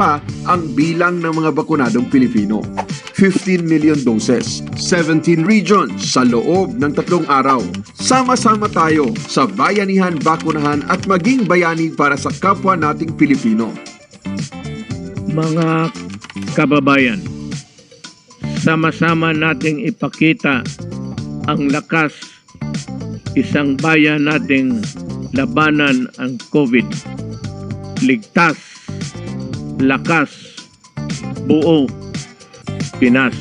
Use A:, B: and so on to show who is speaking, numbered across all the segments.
A: pa ang bilang ng mga bakunadong Pilipino. 15 million doses, 17 regions sa loob ng 3 araw. Sama-sama tayo sa bayanihan, bakunahan at maging bayani para sa kapwa nating Pilipino.
B: Mga kababayan, sama-sama nating ipakita ang lakas, isang bayan nating labanan ang COVID. Ligtas, lakas, buo, Pinas.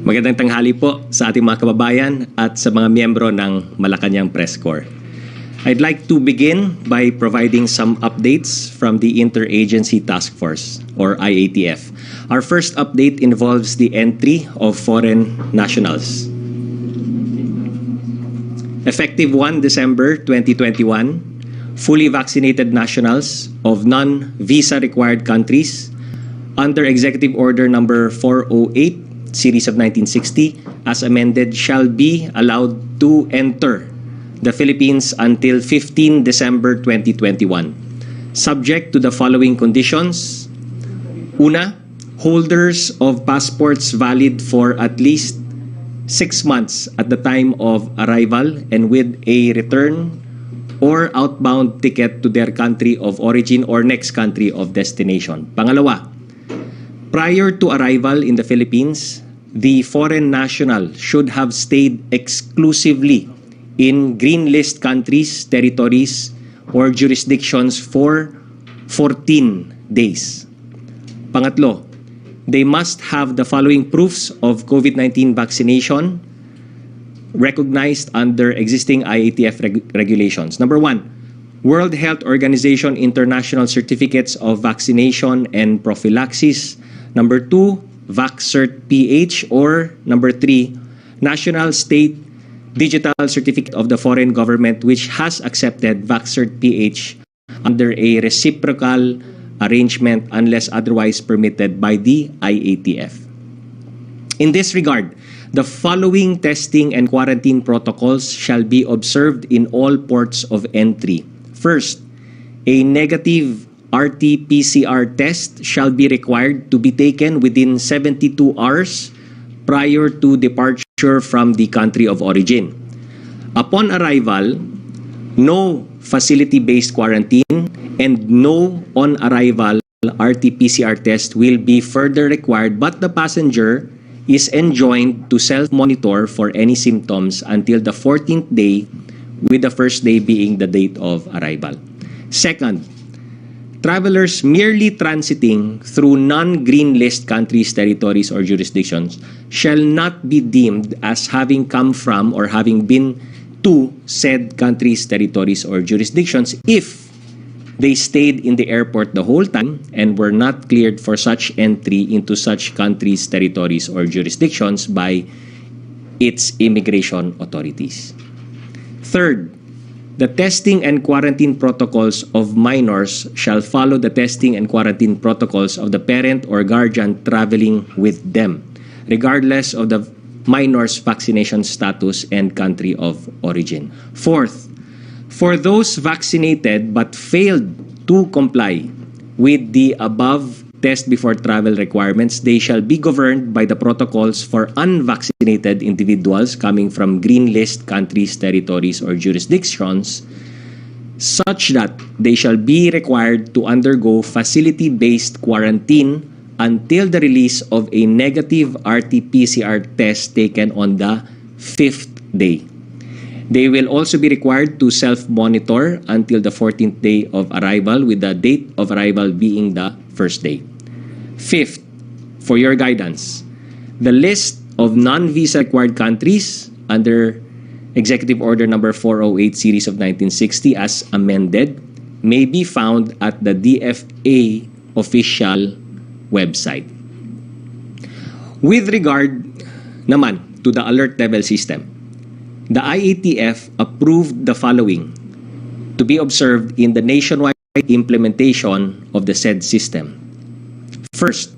C: Magandang tanghali po sa ating mga kababayan at sa mga miyembro ng Malacanang Press Corps. I'd like to begin by providing some updates from the Interagency Task Force, or IATF. Our first update involves the entry of foreign nationals. Effective 1 December 2021, fully vaccinated nationals of non-visa required countries under Executive Order Number 408, Series of 1960, as amended, shall be allowed to enter the Philippines until 15 December 2021, subject to the following conditions. Una, holders of passports valid for at least 6 months at the time of arrival and with a return or outbound ticket to their country of origin or next country of destination. Pangalawa, prior to arrival in the Philippines, the foreign national should have stayed exclusively in green list countries, territories, or jurisdictions for 14 days. Pangatlo, they must have the following proofs of COVID-19 vaccination recognized under existing IATF regulations. Number 1, World Health Organization International Certificates of Vaccination and Prophylaxis. Number 2, VaxCert-PH, or number 3, National State Digital Certificate of the Foreign Government which has accepted VaxCert-PH under a reciprocal arrangement unless otherwise permitted by the IATF. In this regard, the following testing and quarantine protocols shall be observed in all ports of entry. First, a negative RT-PCR test shall be required to be taken within 72 hours prior to departure from the country of origin. Upon arrival, no facility-based quarantine and no on-arrival RT-PCR test will be further required, but the passenger is enjoined to self-monitor for any symptoms until the 14th day, with the first day being the date of arrival. Second, travelers merely transiting through non-green list countries, territories, or jurisdictions shall not be deemed as having come from or having been to said countries, territories, or jurisdictions if they stayed in the airport the whole time and were not cleared for such entry into such countries, territories, or jurisdictions by its immigration authorities. Third, the testing and quarantine protocols of minors shall follow the testing and quarantine protocols of the parent or guardian traveling with them, regardless of the minor's vaccination status and country of origin. Fourth, for those vaccinated but failed to comply with the above test before travel requirements, they shall be governed by the protocols for unvaccinated individuals coming from green list countries, territories, or jurisdictions, such that they shall be required to undergo facility-based quarantine until the release of a negative RT-PCR test taken on the 5th day. They will also be required to self-monitor until the 14th day of arrival, with the date of arrival being the first day. Fifth, for your guidance, the list of non-visa required countries under Executive Order Number 408 Series of 1960 as amended may be found at the DFA official website. With regard naman to the alert level system, the IATF approved the following to be observed in the nationwide implementation of the said system. First,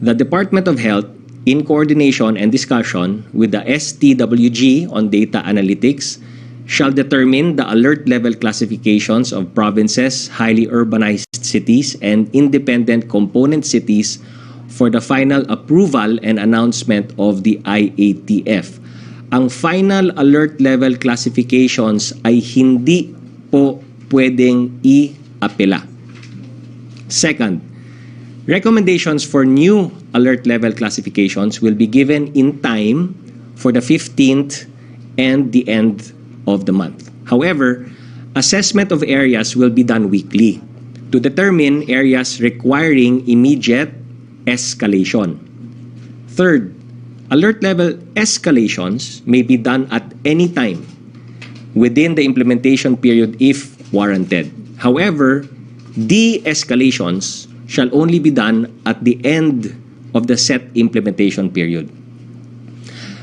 C: the Department of Health in coordination and discussion with the STWG on data analytics, shall determine the alert level classifications of provinces, highly urbanized cities, and independent component cities for the final approval and announcement of the IATF. Ang final alert level classifications ay hindi po pwedeng i-apela. Second, recommendations for new alert level classifications will be given in time for the 15th and the end of the month. However, assessment of areas will be done weekly to determine areas requiring immediate escalation. Third, alert level escalations may be done at any time within the implementation period if warranted. However, de-escalations shall only be done at the end of the set implementation period.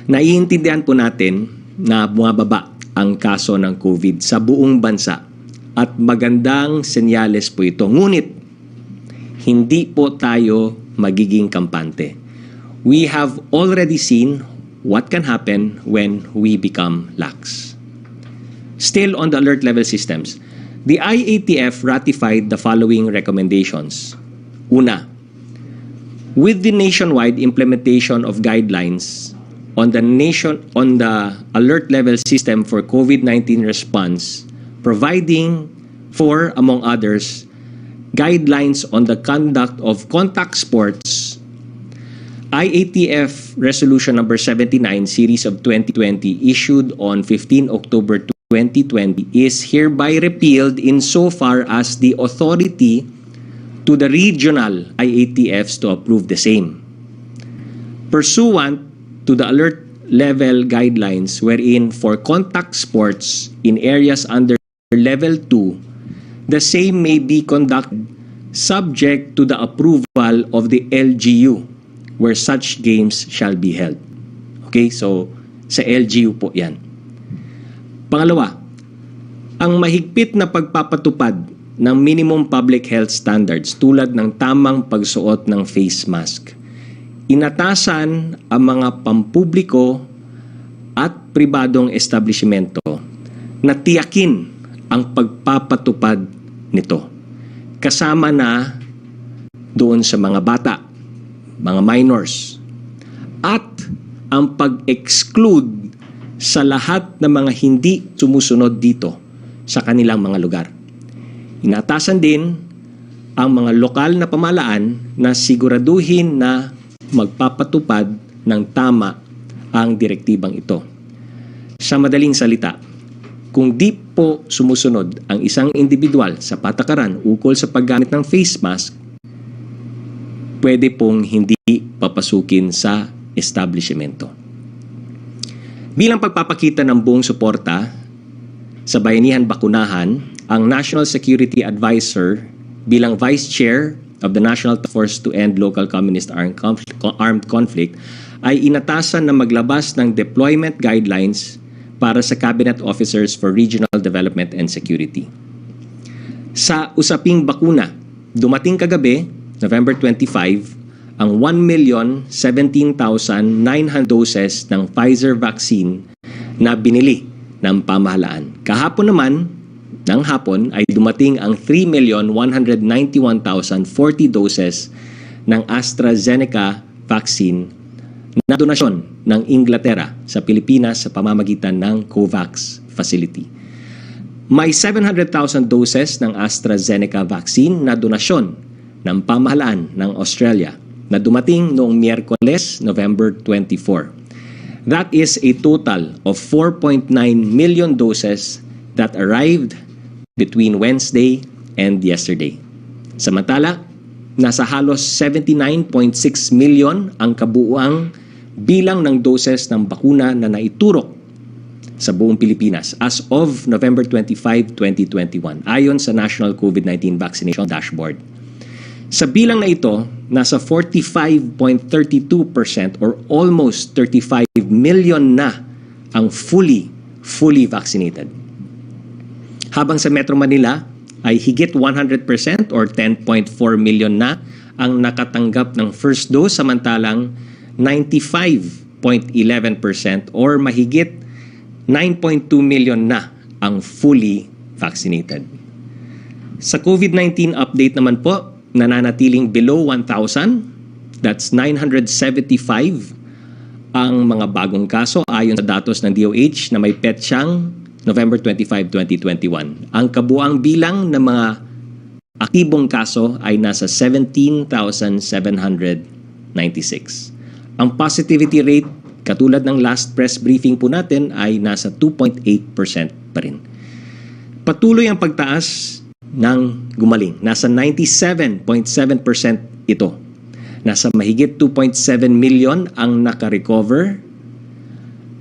C: Naiintindihan po natin na bumababa ang kaso ng COVID sa buong bansa at magandang senyales po ito. Ngunit, hindi po tayo magiging kampante. We have already seen what can happen when we become lax. Still on the alert level systems, the IATF ratified the following recommendations. Una, with the nationwide implementation of guidelines on the alert level system for COVID-19 response, providing for, among others, guidelines on the conduct of contact sports, IATF Resolution number 79 Series of 2020 issued on 15 October 2020 is hereby repealed insofar as the authority to the regional IATFs to approve the same. Pursuant to the alert level guidelines wherein for contact sports in areas under level 2, the same may be conducted subject to the approval of the LGU where such games shall be held. Okay, so sa LGU po yan. Pangalawa, ang mahigpit na pagpapatupad ng minimum public health standards tulad ng tamang pagsuot ng face mask. Inatasan ang mga pampubliko at pribadong establishmento na tiyakin ang pagpapatupad nito. Kasama na doon sa mga bata, mga minors, at ang pag-exclude sa lahat ng mga hindi sumusunod dito sa kanilang mga lugar. Inatasan din ang mga lokal na pamahalaan na siguraduhin na magpapatupad ng tama ang direktibang ito. Sa madaling salita, kung di po sumusunod ang isang individual sa patakaran ukol sa paggamit ng face mask, pwede pong hindi papasukin sa establishmento. Bilang pagpapakita ng buong suporta sa Bayanihan Bakunahan, ang National Security Advisor bilang Vice Chair of the National Task Force to End Local Communist Armed Conflict ay inatasan na maglabas ng deployment guidelines para sa Cabinet Officers for Regional Development and Security. Sa usaping bakuna, dumating kagabi, November 25, ang 1,017,900 doses ng Pfizer vaccine na binili ng pamahalaan. Kahapon naman, ng hapon ay dumating ang 3,191,040 doses ng AstraZeneca vaccine na donasyon ng Inglaterra sa Pilipinas sa pamamagitan ng COVAX facility. May 700,000 doses ng AstraZeneca vaccine na donasyon ng pamahalaan ng Australia na dumating noong Miyerkules, November 24. That is a total of 4.9 million doses that arrived between Wednesday and yesterday. Samantala, nasa halos 79.6 million ang kabuuang bilang ng doses ng bakuna na naiturok sa buong Pilipinas as of November 25, 2021 ayon sa National COVID-19 Vaccination Dashboard. Sa bilang na ito, nasa 45.32% or almost 35 million na ang fully vaccinated. Habang sa Metro Manila ay higit 100% or 10.4 million na ang nakatanggap ng first dose, samantalang 95.11% or mahigit 9.2 million na ang fully vaccinated. Sa COVID-19 update naman po, nananatiling below 1,000. That's 975 ang mga bagong kaso ayon sa datos ng DOH na may petsang November 25, 2021. Ang kabuang bilang ng mga aktibong kaso ay nasa 17,796. Ang positivity rate, katulad ng last press briefing po natin, ay nasa 2.8% pa rin. Patuloy ang pagtaas ng gumaling. Nasa 97.7% ito. Nasa mahigit 2.7 million ang naka-recover,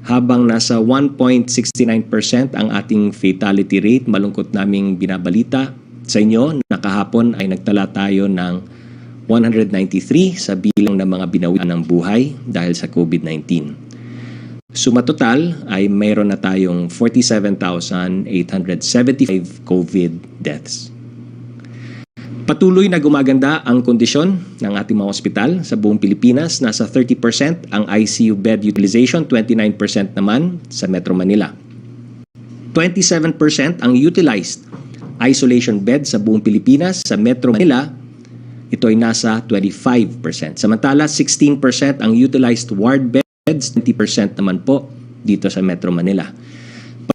C: habang nasa 1.69% ang ating fatality rate. Malungkot naming binabalita sa inyo na kahapon ay nagtala tayo ng 193 sa bilang ng mga binawian ng buhay dahil sa COVID-19. Suma total ay mayroon na tayong 47,875 COVID deaths. Patuloy na gumaganda ang kondisyon ng ating mga ospital sa buong Pilipinas. Nasa 30% ang ICU bed utilization, 29% naman sa Metro Manila. 27% ang utilized isolation bed sa buong Pilipinas. Sa Metro Manila, ito ay nasa 25%. Samantala, 16% ang utilized ward beds, 20% naman po dito sa Metro Manila.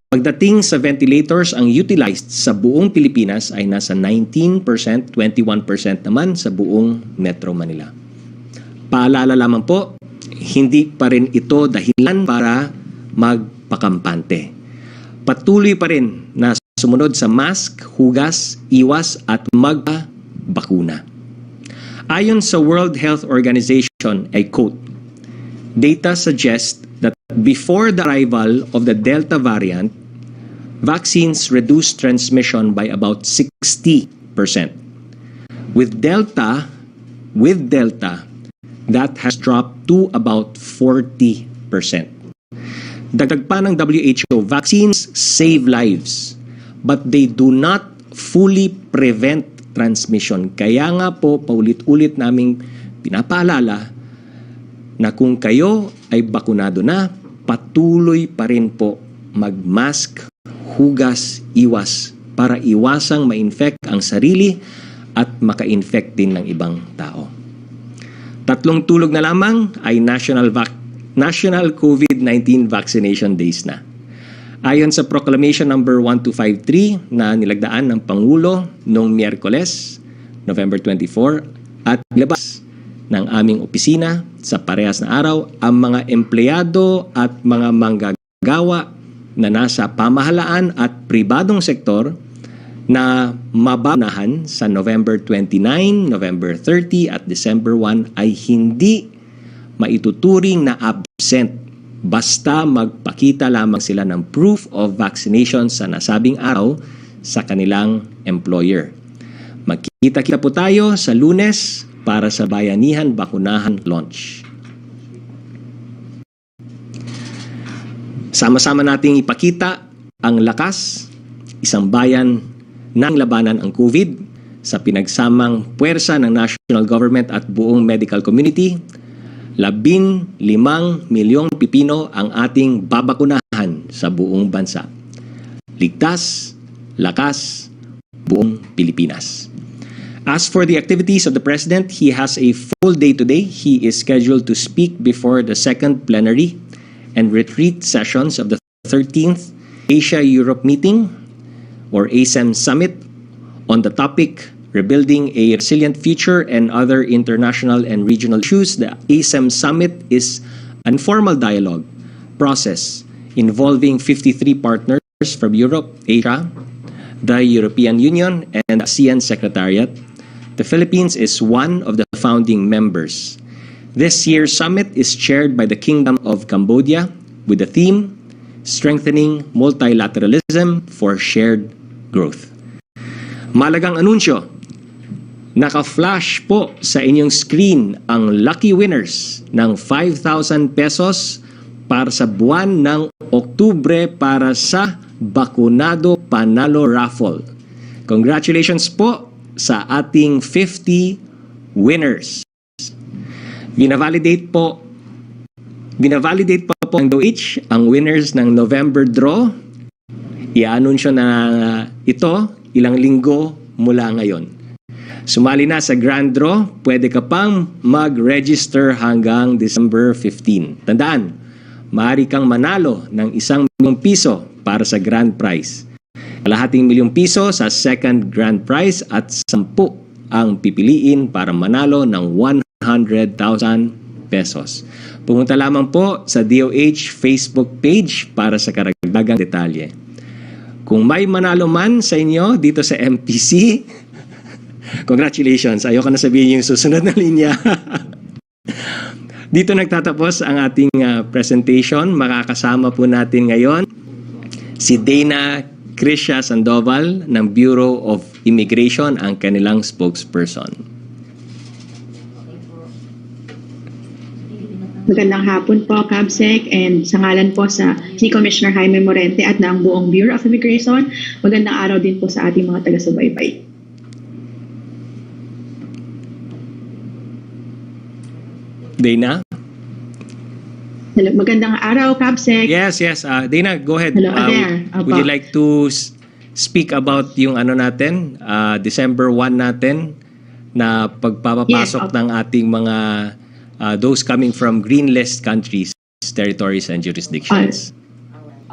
C: Pagdating sa ventilators, ang utilized sa buong Pilipinas ay nasa 19%, 21% naman sa buong Metro Manila. Paalala lamang po, hindi pa rin ito dahilan para magpakampante. Patuloy pa rin na sumunod sa mask, hugas, iwas at magbakuna. Ayon sa World Health Organization, I quote, "Data suggest that before the arrival of the Delta variant, vaccines reduced transmission by about 60%. With Delta, that has dropped to about 40%. Dagdag pa ng WHO, vaccines save lives, but they do not fully prevent transmission. Kaya nga po, paulit-ulit naming pinapaalala na kung kayo ay bakunado na, patuloy pa rin po mag-mask, hugas, iwas para iwasang ma-infect ang sarili at maka-infect din ng ibang tao. 3 tulog na lamang ay National COVID-19 Vaccination Days na. Ayon sa Proclamation number 1253 na nilagdaan ng Pangulo noong Miyerkules, November 24, at nilabas ng aming opisina sa parehas na araw, ang mga empleyado at mga manggagawa na nasa pamahalaan at pribadong sektor na mababayaran sa November 29, November 30 at December 1 ay hindi maituturing na absent basta magpakita lamang sila ng proof of vaccination sa nasabing araw sa kanilang employer. Magkita-kita po tayo sa Lunes para sa Bayanihan Bakunahan launch. Sama-sama nating ipakita ang lakas, isang bayan ng labanan ang COVID sa pinagsamang puwersa ng national government at buong medical community. 15 milyong Pilipino ang ating babakunahan sa buong bansa. Ligtas, lakas, buong Pilipinas. As for the activities of the President, he has a full day today. He is scheduled to speak before the second plenary and retreat sessions of the 13th Asia-Europe Meeting or ASEM Summit on the topic Rebuilding a Resilient Future and Other International and Regional Issues. The ASEM Summit is an informal dialogue process involving 53 partners from Europe, Asia, the European Union, and the ASEAN Secretariat. The Philippines is one of the founding members. This year's summit is chaired by the Kingdom of Cambodia with the theme, Strengthening Multilateralism for Shared Growth. Malagang anunsyo, naka-flash po sa inyong screen ang lucky winners ng 5,000 pesos para sa buwan ng Oktubre para sa Bakunado Panalo Raffle. Congratulations po sa ating 50 winners. Vina-validate po Binavalidate pa po ng DOH ang winners ng November draw. I-anunsyo na ito ilang linggo mula ngayon. Sumali na sa grand draw, pwede ka pang mag-register hanggang December 15. Tandaan, maaari kang manalo ng 1 milyong piso para sa grand prize. Kalahating milyong piso sa second grand prize at 10 ang pipiliin para manalo ng 100,000 pesos. Pumunta lamang po sa DOH Facebook page para sa karagdagang detalye. Kung may manalo man sa inyo dito sa MPC, congratulations. Ayoko na sabihin yung susunod na linya. Dito nagtatapos ang ating presentation. Makakasama po natin ngayon si Dana Krisha Sandoval ng Bureau of Immigration, ang kanilang spokesperson.
D: Magandang hapon po, Kabsec, and sa ngalan po sa si Commissioner Jaime Morente at ng buong Bureau of Immigration, magandang araw din po sa ating mga taga-subaybay.
C: Dana?
D: Hello, magandang araw, Kabsec.
C: Yes. Dana, go ahead.
D: Hello there.
C: Would you like to speak about yung natin, December 1 natin, na pagpapapasok ng ating mga those coming from green list countries, territories, and jurisdictions?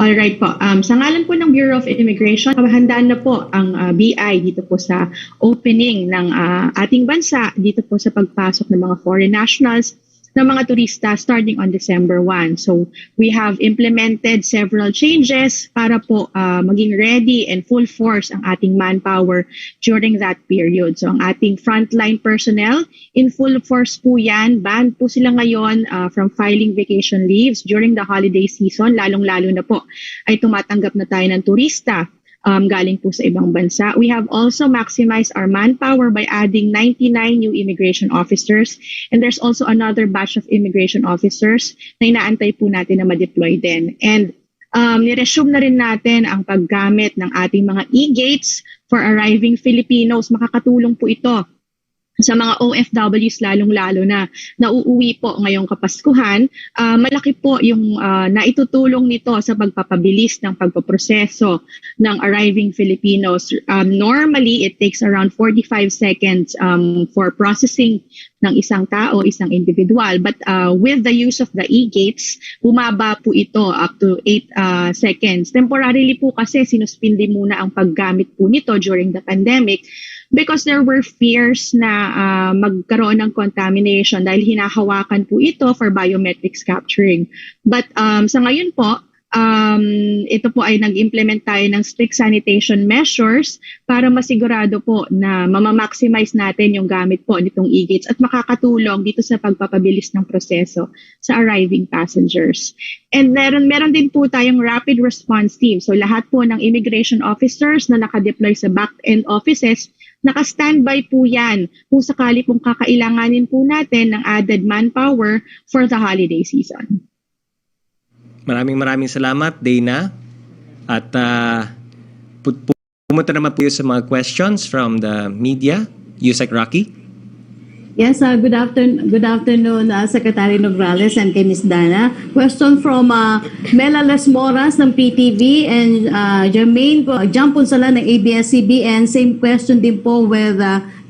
D: All right po. Sa ngalan po ng Bureau of Immigration, handaan na po ang BI dito po sa opening ng ating bansa, dito po sa pagpasok ng mga foreign nationals, ng mga turista starting on December 1. So we have implemented several changes para po maging ready and full force ang ating manpower during that period. So ang ating frontline personnel, in full force po yan. Banned po sila ngayon from filing vacation leaves during the holiday season. Lalong-lalo na po ay tumatanggap na tayo ng turista galing po sa ibang bansa. We have also maximized our manpower by adding 99 new immigration officers, and there's also another batch of immigration officers na inaantay po natin na ma-deploy din. And niresume na rin natin ang paggamit ng ating mga e-gates for arriving Filipinos. Makakatulong po ito sa mga OFWs lalong-lalo na nauuwi po ngayong Kapaskuhan. Malaki po yung naitutulong nito sa pagpapabilis ng pagpaproseso ng arriving Filipinos. Normally, it takes around 45 seconds for processing ng isang tao, isang individual. But with the use of the e-gates, bumaba po ito up to 8 seconds. Temporarily po kasi sinuspindi muna ang paggamit po nito during the pandemic because there were fears na magkaroon ng contamination dahil hinahawakan po ito for biometrics capturing. But sa ngayon po, ito po ay nag-implement tayo ng strict sanitation measures para masigurado po na mamamaximize natin yung gamit po nitong e-gates at makakatulong dito sa pagpapabilis ng proseso sa arriving passengers. And meron din po tayong rapid response team. So lahat po ng immigration officers na nakadeploy sa back-end offices, naka-standby po yan kung sakali pong kakailanganin po natin ng added manpower for the holiday season.
C: Maraming salamat, Dana. At pumunta naman po sa mga questions from the media. Yusek Rocky?
E: Yes, good afternoon, Secretary Nograles and kay Ms. Dana. Question from Mela Les Moras ng PTV and Jermaine Jamponsala ng ABS-CBN. Same question din po with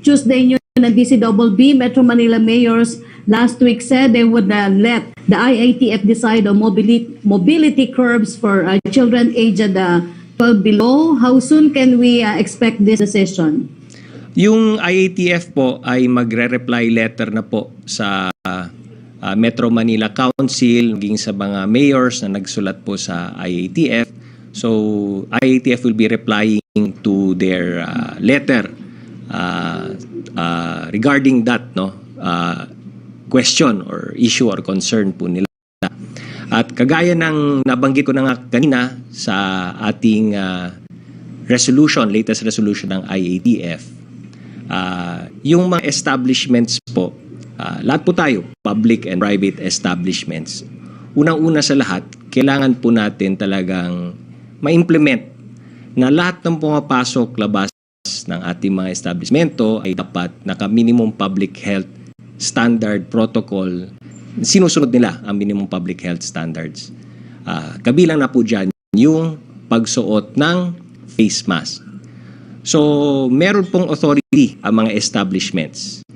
E: Tuesday ng DCBB. Metro Manila mayors last week said they would let the IATF decide on mobility curbs for children aged 12 below. How soon can we expect this decision?
C: Yung IATF po ay magre-reply letter na po sa Metro Manila Council, maging sa mga mayors na nagsulat po sa IATF. So, IATF will be replying to their letter regarding that question or issue or concern po nila. At kagaya ng nabanggit ko na nga kanina sa ating latest resolution ng IATF, yung mga establishments po, lahat po tayo, public and private establishments, unang-una sa lahat, kailangan po natin talagang ma-implement na lahat ng pumapasok labas ng ating mga establishmento ay dapat naka-minimum public health standard protocol sinusunod nila ang minimum public health standards. Kabilang na po dyan yung pagsuot ng face mask. So, meron pong authority ang mga establishments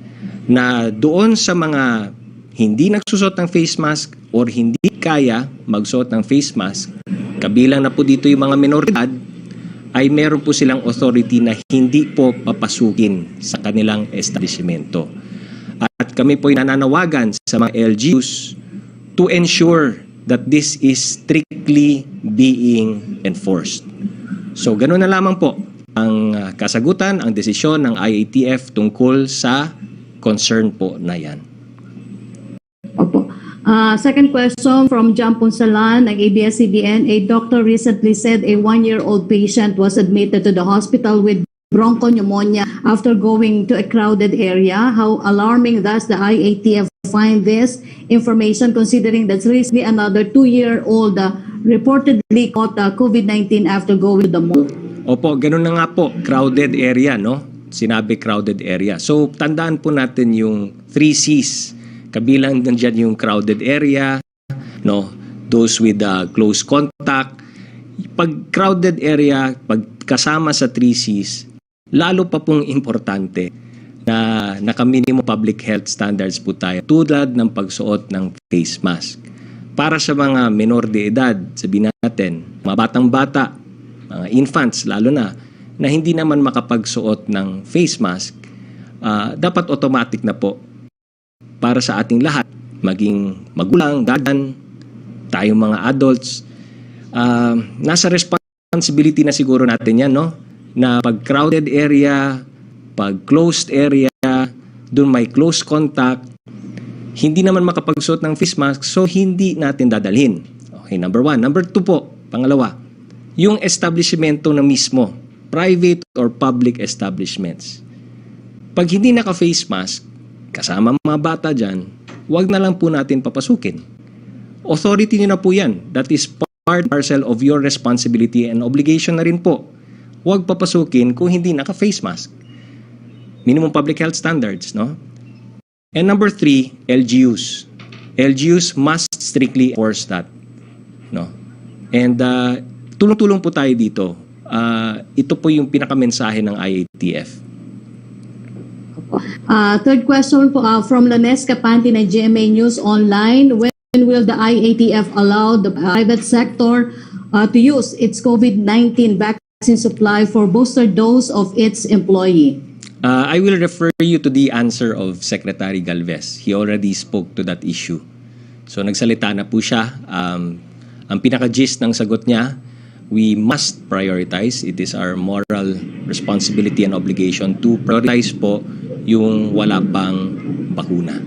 C: na doon sa mga hindi nagsusot ng face mask or hindi kaya magsuot ng face mask, kabilang na po dito yung mga minoridad, ay meron po silang authority na hindi po papasukin sa kanilang establishmento. At kami po ay nananawagan sa mga LGUs to ensure that this is strictly being enforced. So, ganoon na lamang po ang kasagutan, ang desisyon ng IATF tungkol sa concern po na yan.
E: Opo. Second question from John Punsalan ng ABS-CBN. A doctor recently said a 1-year-old patient was admitted to the hospital with bronchopneumonia after going to a crowded area. How alarming does the IATF find this information, considering that recently another 2-year-old reportedly caught COVID-19 after going to the mall?
C: Opo, ganun na nga po, crowded area, no? Sinabi crowded area. So, tandaan po natin yung 3 C's. Kabilang nandiyan yung crowded area, no? Those with close contact. Pag crowded area, pag kasama sa 3 C's, lalo pa pong importante na naka-minimum public health standards po tayo tulad ng pagsuot ng face mask. Para sa mga menor de edad, sabihin natin, mga batang-bata, mga infants lalo na hindi naman makapagsuot ng face mask, dapat automatic na po para sa ating lahat, maging magulang, dadan, tayong mga adults, nasa responsibility na siguro natin yan, no? Na pag crowded area, pag closed area, doon may close contact, hindi naman makapagsuot ng face mask, so hindi natin dadalhin. Okay, number 1. Number 2 po, pangalawa, yung establishmento na mismo, private or public establishments. Pag hindi naka-face mask, kasama mga bata dyan, wag na lang po natin papasukin. Authority nyo na po yan. That is part and parcel of your responsibility and obligation na rin po. Wag papasukin kung hindi naka-face mask. Minimum public health standards, no? And number 3, LGUs. LGUs must strictly enforce that, no? And tulong-tulong po tayo dito. Ito po yung pinakamensahe ng IATF.
E: Third question po, from Lanes Capanti ng GMA News Online. When will the IATF allow the private sector to use its COVID-19 vaccine supply for booster dose of its employee?
C: I will refer you to the answer of Secretary Galvez. He already spoke to that issue. So nagsalita na po siya. Ang pinaka-gist ng sagot niya, we must prioritize. It is our moral responsibility and obligation to prioritize po yung wala pang bakuna.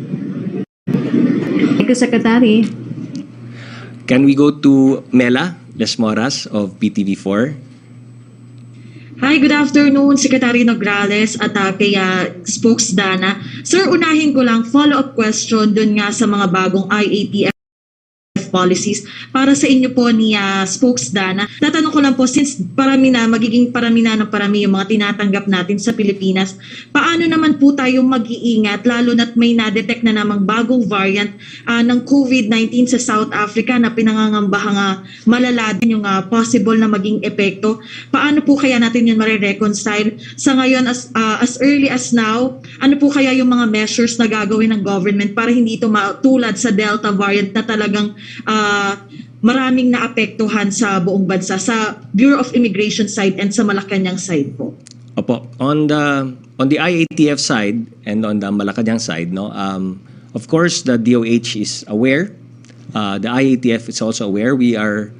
E: Thank you, Secretary.
C: Can we go to Mela Lesmoras of PTV4?
F: Hi, good afternoon, Secretary Nograles at kay Spokesdana. Sir, unahin ko lang follow-up question dun nga sa mga bagong IATF policies para sa inyo po ni Spokesdana. Tatanong ko lang po, since magiging parami na yung mga tinatanggap natin sa Pilipinas, paano naman po tayo mag-iingat lalo na't may na-detect na namang bagong variant ng COVID-19 sa South Africa na pinangangambahang malala din yung possible na maging epekto. Paano po kaya natin yun marireconcile? Sa ngayon, as early as now, ano po kaya yung mga measures na gagawin ng government para hindi ito matulad sa Delta variant na talagang maraming naapektuhan sa buong bansa, sa Bureau of Immigration side and sa Malacanang side po?
C: Opo, on the IATF side and on the Malacanang side, no, of course the DOH is aware, the IATF is also aware. We are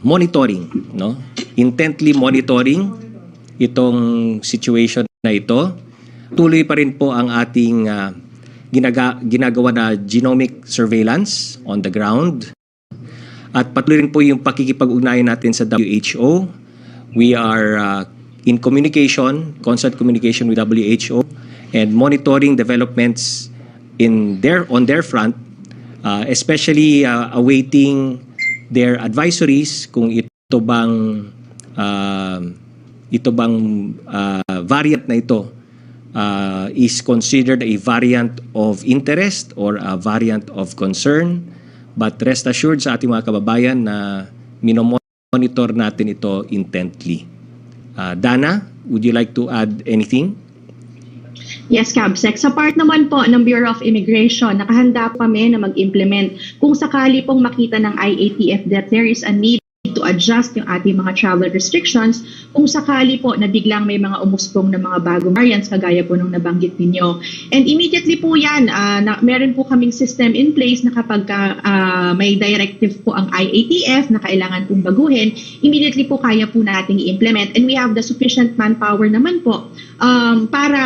C: monitoring, no, intently monitoring itong situation na ito. Tuloy pa rin po ang ating ginagawa na genomic surveillance on the ground. At patuloy rin po yung pakikipag-ugnayan natin sa WHO. We are in communication, constant communication with WHO and monitoring developments on their front, especially awaiting their advisories kung ito bang variant na ito is considered a variant of interest or a variant of concern. But rest assured sa ating mga kababayan na minomonitor natin ito intently. Dana, would you like to add anything?
D: Yes, Cabsec. Sa part naman po ng Bureau of Immigration, nakahanda po kami na mag-implement kung sakali pong makita ng IATF that there is a need to adjust yung ating mga travel restrictions kung sakali po na biglang may mga umusbong na mga bagong variants kagaya po nung nabanggit ninyo. And immediately po yan, meron po kaming system in place na kapag may directive po ang IATF na kailangan pong baguhin, immediately po kaya po nating i-implement. And we have the sufficient manpower naman po para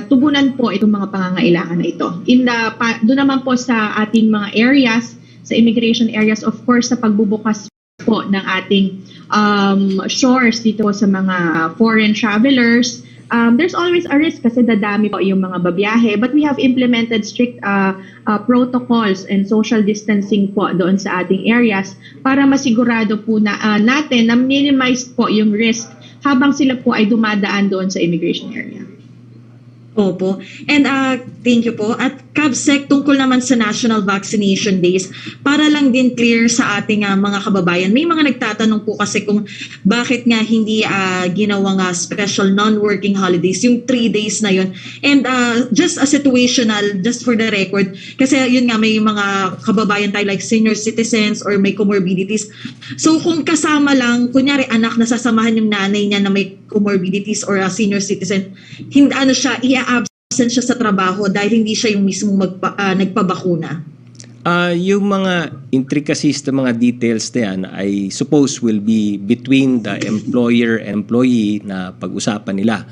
D: tugunan po itong mga pangangailangan na ito. Doon naman po sa ating mga areas, sa immigration areas, of course, sa pagbubukas po ng ating shores dito sa mga foreign travelers, there's always a risk kasi dadami po yung mga babiyahe, but we have implemented strict protocols and social distancing po doon sa ating areas para masigurado po na natin na minimize po yung risk habang sila po ay dumadaan doon sa immigration area.
F: Opo. And thank you po. At Cabsec, tungkol naman sa National Vaccination Days, para lang din clear sa ating mga kababayan, may mga nagtatanong po kasi kung bakit nga hindi ginawang special non-working holidays, yung 3 days na yun. And just a situational, just for the record, kasi yun nga may mga kababayan tayo like senior citizens or may comorbidities. So kung kasama lang, kunyari anak na sasamahan yung nanay niya na may comorbidities or a senior citizen, hindi siya, absent siya sa trabaho dahil hindi siya yung mismo nagpabakuna?
C: Yung mga intricacies na mga details na yan I suppose will be between the employer and employee na pag-usapan nila.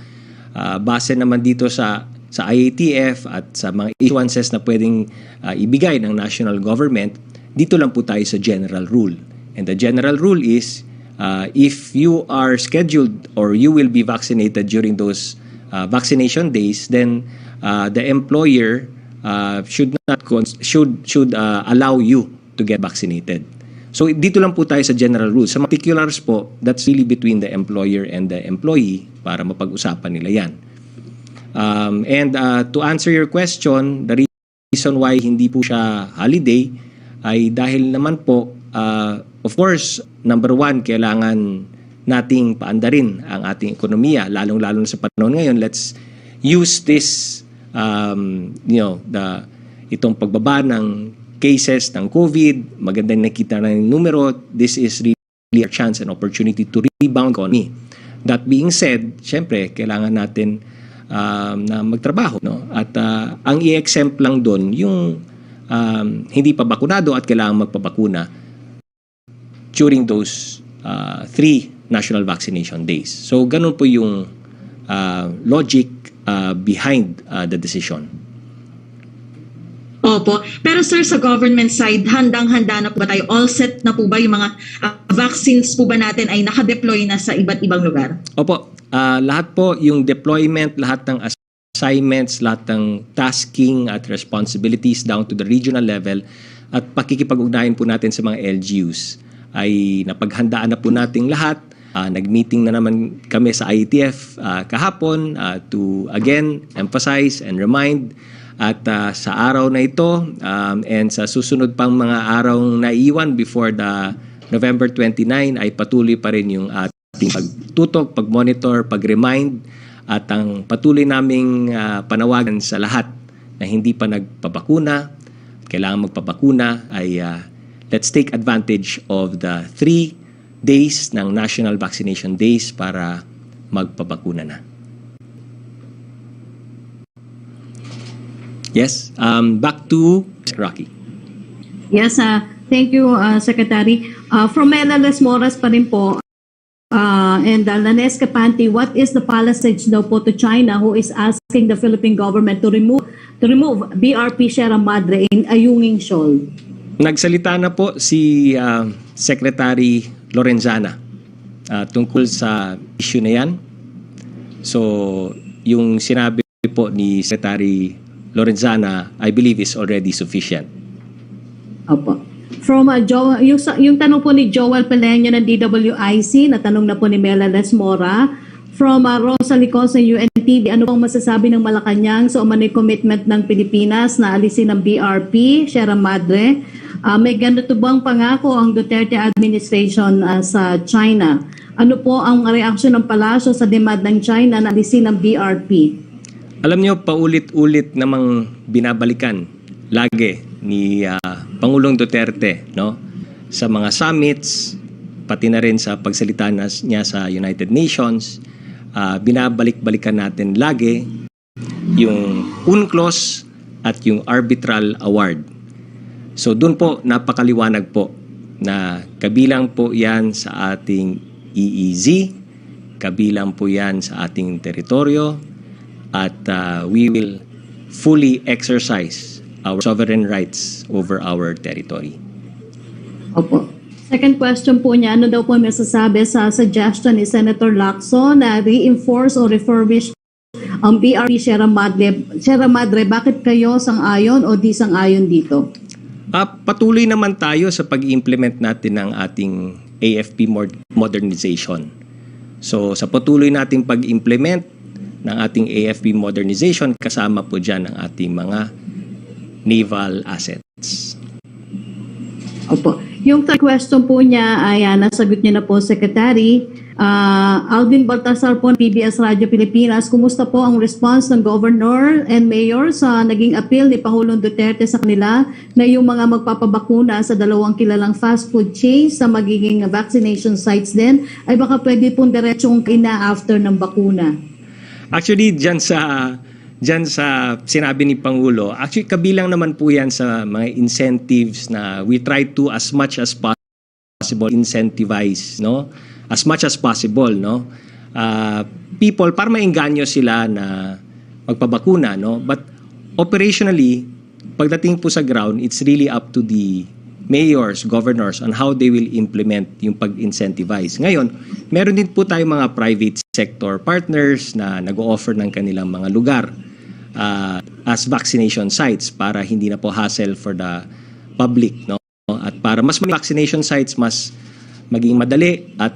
C: Base naman dito sa IATF at sa mga issuances na pwedeng ibigay ng national government, dito lang po tayo sa general rule. And the general rule is if you are scheduled or you will be vaccinated during those vaccination days, then the employer should allow you to get vaccinated. So dito lang po tayo sa general rules. Sa particulars po, that's really between the employer and the employee para mapag-usapan nila yan. And to answer your question, the reason why hindi po siya holiday ay dahil naman po, of course, number one, kailangan nating paandarin ang ating ekonomiya, lalong-lalo na sa panahon ngayon. Let's use this, itong pagbaba ng cases ng COVID, magandang nakita na yung numero, this is really a chance and opportunity to rebound economy. That being said, syempre, kailangan natin na magtrabaho. No? At ang i-exempt lang doon, yung hindi pa bakunado at kailangan magpabakuna during those 3 national vaccination days. So, ganun po yung logic behind the decision.
F: Opo. Pero sir, sa government side, handang-handa na po ba tayo? All set na po ba yung mga vaccines po ba natin ay nakadeploy na sa iba't ibang lugar?
C: Opo. Lahat po, yung deployment, lahat ng assignments, lahat ng tasking at responsibilities down to the regional level at pakikipag-ugnayan po natin sa mga LGUs ay napaghandaan na po nating lahat. Nag-meeting na naman kami sa IATF kahapon to again emphasize and remind at sa araw na ito and sa susunod pang mga araw na iwan before the November 29 ay patuloy pa rin yung ating pagtutok, pag-monitor, pag-remind at ang patuloy naming panawagan sa lahat na hindi pa nagpabakuna, kailangan magpabakuna ay let's take advantage of the 3 days ng National Vaccination Days para magpabakuna na. Yes, back to Rocky.
E: Yes, thank you, Secretary. From Melales Moras pa rin po, and Lanes Capante, what is the policy daw po to China who is asking the Philippine government to remove BRP Sierra Madre in Ayungin Shoal?
C: Nagsalita na po si Secretary Lorenzana tungkol sa issue na yan. So, yung sinabi po ni Secretary Lorenzana, I believe is already sufficient.
E: Opo. From yung tanong po ni Joel Peleño ng DWIC, na tanong na po ni Mela Lesmora. From Rosa Licosa, UNT UNTV, ano pong masasabi ng Malacanang sa umano'y commitment ng Pilipinas na alisin ang BRP, Sierra Madre? May ganito bang pangako ang Duterte administration sa China? Ano po ang reaksyon ng Palasyo sa demand ng China na alisin ang BRP?
C: Alam niyo, paulit-ulit namang binabalikan lagi ni Pangulong Duterte, no? Sa mga summits, pati na rin sa pagsalita niya sa United Nations, binabalik-balikan natin lagi yung UNCLOS at yung Arbitral Award. So doon po napakaliwanag po na kabilang po yan sa ating EEZ, kabilang po yan sa ating teritoryo, at we will fully exercise our sovereign rights over our territory.
E: Opo. Second question po niya, ano daw po masasabi sa suggestion ni Senator Lacson na reinforce or refurbish ang BRP Sierra Madre? Sierra Madre, bakit kayo sang-ayon o di sang-ayon dito?
C: Patuloy naman tayo sa pag-implement natin ng ating AFP modernization. So sa patuloy nating pag-implement ng ating AFP modernization, kasama po dyan ang ating mga naval assets.
E: Opo. Yung third question po niya ay nasagot niya na po, Secretary. Alvin Baltasar po, PBS Radio Pilipinas, kumusta po ang response ng Governor and Mayor sa naging appeal ni Pangulong Duterte sa kanila na yung mga magpapabakuna sa dalawang kilalang fast food chains sa magiging vaccination sites din ay baka pwede pong diretsong ina-after ng bakuna?
C: Actually, dyan sa sinabi ni Pangulo, actually kabilang naman po yan sa mga incentives na we try to as much as possible incentivize, no? As much as possible, no? People, para maengganyo sila na magpabakuna, no? But operationally, pagdating po sa ground, it's really up to the mayors, governors on how they will implement yung pag-incentivize. Ngayon, meron din po tayong mga private sector partners na nag-o-offer ng kanilang mga lugar as vaccination sites para hindi na po hassle for the public, no? At para mas vaccination sites, mas maging madali at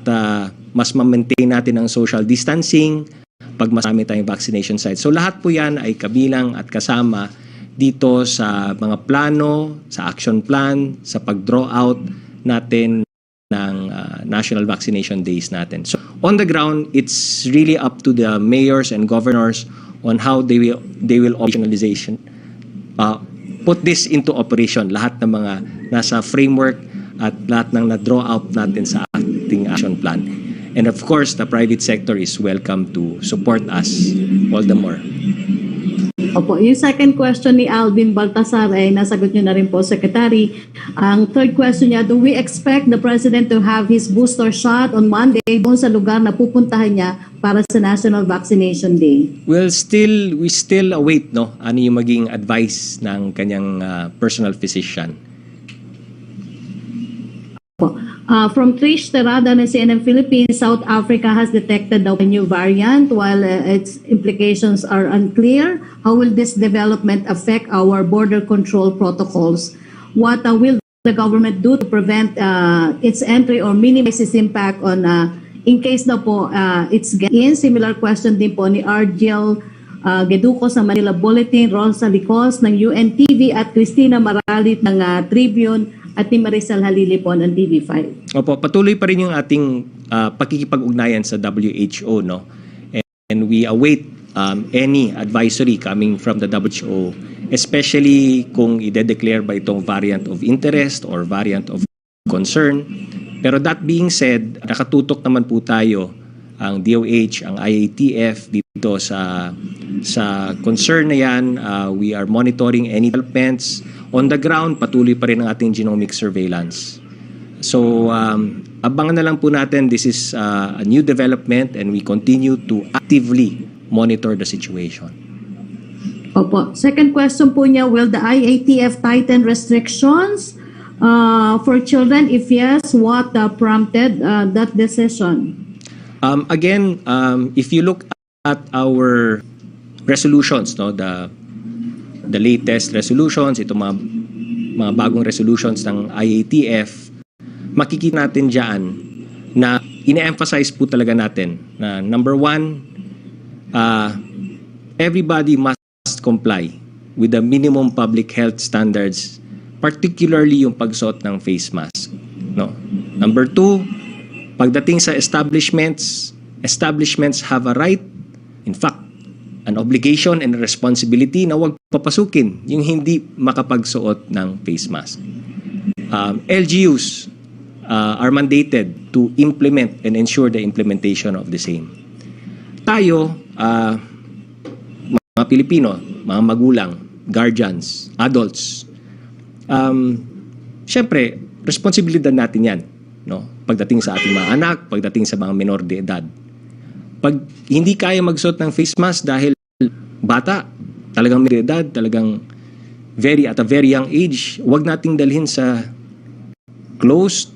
C: mas ma-maintain natin ang social distancing pag mas marami tayong vaccination sites. So lahat po yan ay kabilang at kasama dito sa mga plano, sa action plan, sa pag-draw out natin ng national vaccination days natin. So on the ground, it's really up to the mayors and governors on how they will operationalization put this into operation. Lahat ng mga nasa framework at lahat ng na-draw out natin sa ating action plan. And of course, the private sector is welcome to support us all the more.
E: Opo, yung second question ni Alvin Baltasar ay nasagot niyo na rin po, Secretary. Ang third question niya, do we expect the President to have his booster shot on Monday doon sa lugar na pupuntahan niya para sa National Vaccination Day?
C: Well, we still await, no, ano yung maging advice ng kanyang personal physician.
E: From Trish Terada ng CNN Philippines, South Africa has detected a new variant. While its implications are unclear, how will this development affect our border control protocols? What will the government do to prevent its entry or minimize its impact on in case na po it's in? Similar question din po ni Argel Geduco sa Manila Bulletin, Ronsa Licos ng UNTV at Christina Maralit ng Tribune at ni Marisol Halilipon ng TV5.
C: Opo, patuloy pa rin yung ating pakikipag-ugnayan sa WHO, no? And we await any advisory coming from the WHO, especially kung i-declare ba itong variant of interest or variant of concern. Pero that being said, nakatutok naman po tayo, ang DOH, ang IATF dito sa concern na yan. We are monitoring any developments. On the ground, patuloy pa rin ang ating genomic surveillance. So, abangan na lang po natin. This is a new development and we continue to actively monitor the situation.
E: Opo. Second question po niya, will the IATF tighten restrictions for children? If yes, what prompted that decision?
C: Again, if you look at our resolutions, no, the latest resolutions, itong mga bagong resolutions ng IATF, makikita natin diyan na ine-emphasize po talaga natin na number one, everybody must comply with the minimum public health standards, particularly yung pagsuot ng face mask. No. Number 2, pagdating sa establishments have a right, in fact, an obligation and a responsibility na huwag papasukin yung hindi makapagsuot ng face mask. LGUs are mandated to implement and ensure the implementation of the same. Tayo, mga Pilipino, mga magulang, guardians, adults, syempre, responsibilidad natin yan. No? Pagdating sa ating mga anak, pagdating sa mga minor de edad. Pag hindi kaya magsuot ng face mask dahil bata, talagang may edad, talagang at a very young age, huwag nating dalhin sa closed,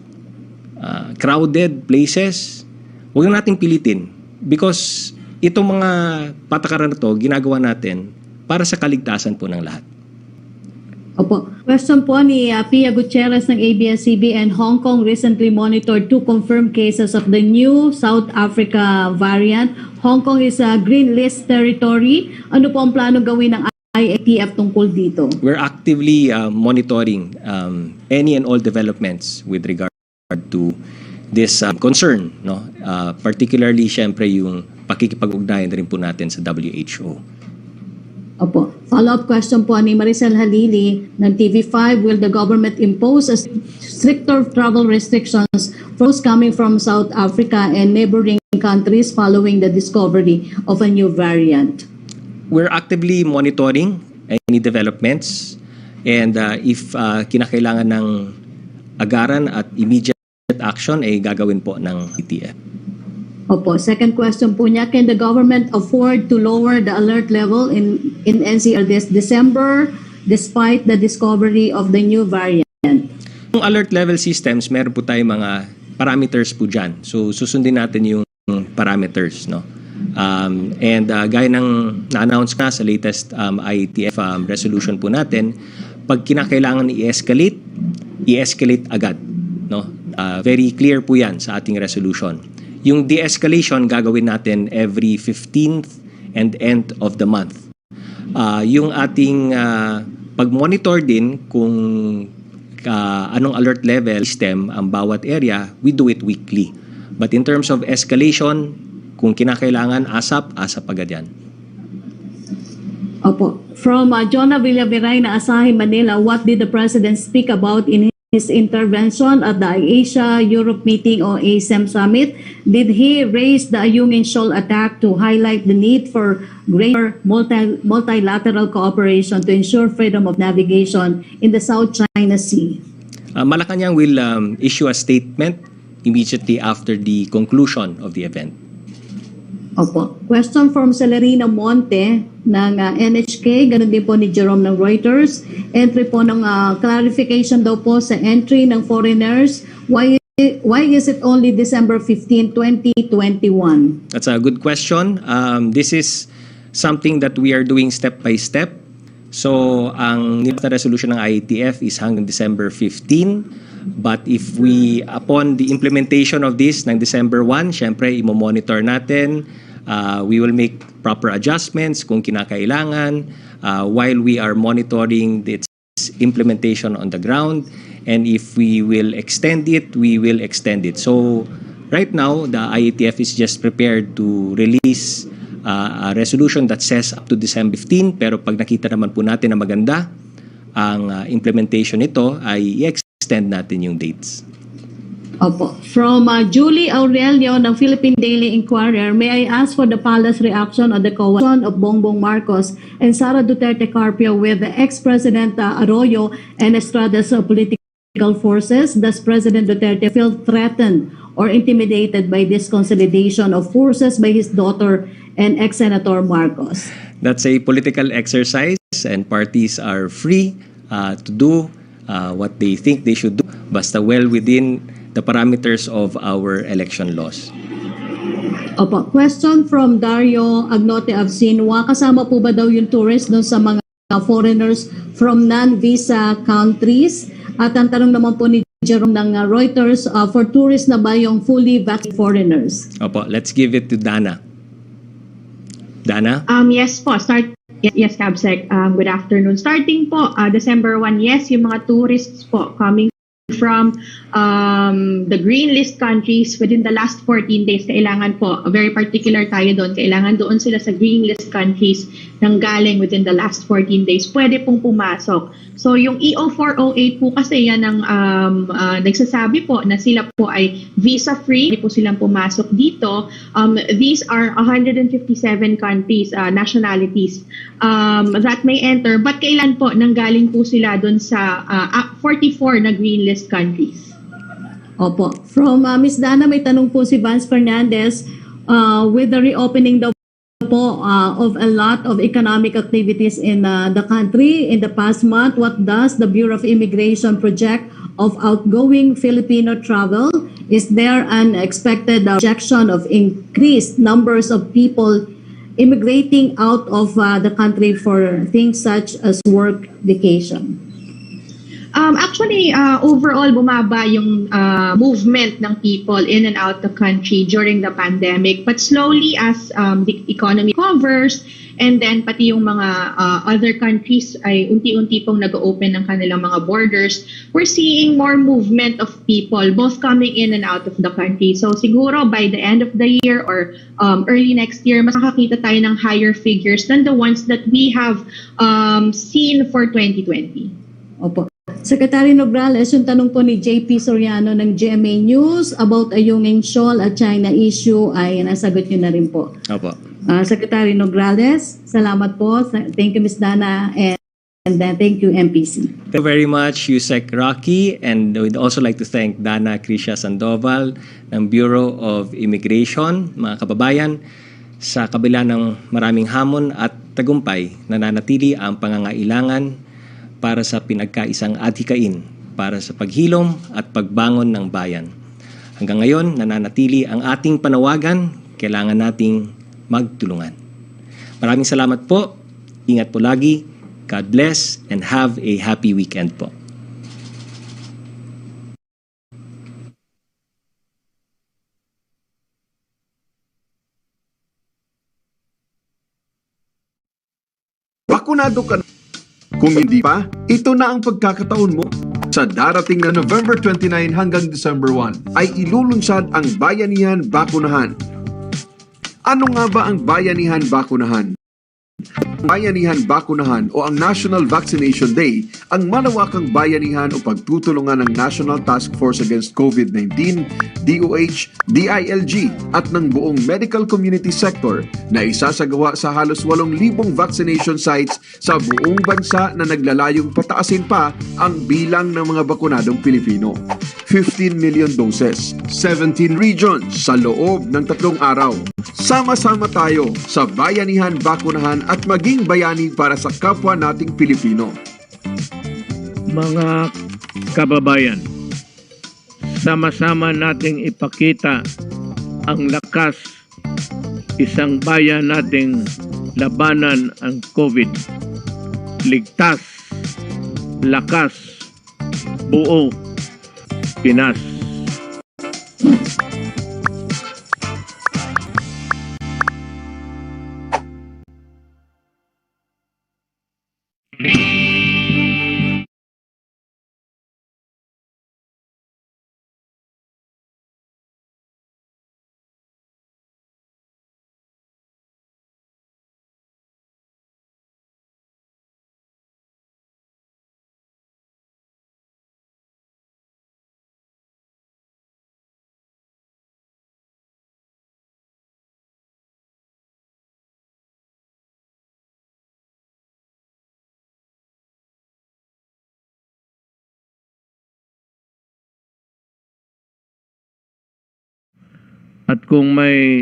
C: crowded places. Huwag nating pilitin because itong mga patakaran na to, ginagawa natin para sa kaligtasan po ng lahat.
E: Opo. Question po ni Pia Gutierrez ng ABS-CBN, and Hong Kong recently monitored 2 confirmed cases of the new South Africa variant. Hong Kong is a green list territory. Ano po ang plano gawin ng IATF tungkol dito?
C: We're actively monitoring any and all developments with regard to this concern, no? Particularly, syempre, yung pakikipag-ugnayan rin po natin sa WHO.
E: Opo. Follow-up question po ni Maricel Halili ng TV5. Will the government impose a stricter travel restrictions for those coming from South Africa and neighboring countries following the discovery of a new variant?
C: We're actively monitoring any developments, and if kinakailangan ng agaran at immediate action, ay gagawin po ng IATF.
E: Opo. Second question po niya, can the government afford to lower the alert level in NCR this December despite the discovery of the new variant?
C: Yung alert level systems, meron po tayong mga parameters po dyan. So, susundin natin yung parameters, no? Gaya ng na-announce na sa latest IATF resolution po natin, pag kinakailangan i-escalate agad, no? Very clear po yan sa ating resolution. Yung de-escalation gagawin natin every 15th and end of the month. Yung ating pag-monitor din kung anong alert level system ang bawat area, we do it weekly. But in terms of escalation, kung kinakailangan ASAP agad yan.
E: Opo. From Jonah Villaviray na Asahi, Manila, what did the President speak about in his intervention at the Asia-Europe meeting o ASEM summit? Did he raise the Ayungin Shoal attack to highlight the need for greater multilateral cooperation to ensure freedom of navigation in the South China Sea?
C: Malacanang will issue a statement immediately after the conclusion of the event.
E: Opo. Question from Celerina Monte ng NHK, ganun din po ni Jerome ng Reuters. Entry po ng clarification daw po sa entry ng foreigners. Why is it only December 15, 2021?
C: That's a good question. This is something that we are doing step by step. So, ang nilabas na resolution ng IATF is hanggang December 15. But if upon the implementation of this ng December 1, syempre, imo-monitor natin. We will make proper adjustments kung kinakailangan while we are monitoring its implementation on the ground. And if we will extend it, we will extend it. So, right now, the IATF is just prepared to release a resolution that says up to December 15. Pero pag nakita naman po natin na maganda ang implementation nito, ay i-extend natin yung dates.
E: Opo. From Julie Aurelio ng Philippine Daily Inquirer, may I ask for the palace reaction on the coalition of Bongbong Marcos and Sara Duterte Carpio with the ex-President Arroyo and Estrada's political forces? Does President Duterte feel threatened or intimidated by this consolidation of forces by his daughter and ex-Senator Marcos?
C: That's a political exercise, and parties are free to do what they think they should do, basta well within the parameters of our election laws.
E: Opo. Question from Dario Agnote of Sinwa. Kasama po ba daw yung tourists doon sa mga foreigners from non-visa countries? At ang tanong naman po ni Jerome ng Reuters, for tourists na ba yung fully vaccinated foreigners?
C: Opo, let's give it to Dana. Dana?
D: Yes po, yes, Cabsec. Good afternoon. Starting po, December 1, yes, yung mga tourists po coming from the green list countries within the last 14 days, kailangan po, very particular tayo doon, kailangan doon sila sa green list countries nang galing within the last 14 days, pwede pong pumasok. So yung EO408 po kasi yan ang nagsasabi po na sila po ay visa-free, hindi po silang pumasok dito. These are 157 countries, nationalities that may enter, but kailan po nanggaling po sila doon sa 44 na green list countries?
E: Opo. From Ms. Dana, may tanong po si Vance Fernandez, with the reopening daw po of a lot of economic activities in the country in the past month, what does the Bureau of Immigration project of outgoing Filipino travel? Is there an expected projection of increased numbers of people immigrating out of the country for things such as work vacation?
D: Actually, overall, bumaba yung movement ng people in and out the country during the pandemic. But slowly, as the economy recovers, and then pati yung mga other countries ay unti-unti pong nag-open ng kanilang mga borders, we're seeing more movement of people, both coming in and out of the country. So siguro by the end of the year or early next year, mas makakita tayo ng higher figures than the ones that we have seen for 2020.
E: Opo. Secretary Nograles, yung tanong po ni JP Soriano ng GMA News about Ayungin Shoal at China issue ay nasagot nyo na rin po.
C: Opo.
E: Secretary Nograles, salamat po. Thank you, Ms. Dana, and thank you, MPC.
C: Thank you very much, Yusek Rocky, and we'd also like to thank Dana Crisha Sandoval ng Bureau of Immigration. Mga kababayan, sa kabila ng maraming hamon at tagumpay, nananatili ang pangangailangan para sa pinagkaisang adhikain, para sa paghilom at pagbangon ng bayan. Hanggang ngayon, nananatili ang ating panawagan, kailangan nating magtulungan. Maraming salamat po, ingat po lagi, God bless, and have a happy weekend po.
A: Bakunado ka na. Kung hindi pa, ito na ang pagkakataon mo. Sa darating na November 29 hanggang December 1 ay ilulunsad ang Bayanihan Bakunahan. Ano nga ba ang Bayanihan Bakunahan? Bayanihan Bakunahan o ang National Vaccination Day ang malawakang bayanihan o pagtutulungan ng National Task Force Against COVID-19, DOH, DILG at ng buong medical community sector na isasagawa sa halos 8,000 vaccination sites sa buong bansa na naglalayong pataasin pa ang bilang ng mga bakunadong Pilipino. 15 million doses, 17 regions sa loob ng 3 araw. Sama-sama tayo sa Bayanihan Bakunahan at maging bayani para sa kapwa nating Pilipino.
B: Mga kababayan, sama-sama nating ipakita ang lakas, isang bayan nating labanan ang COVID. Ligtas, lakas, buo, Pinas. At kung may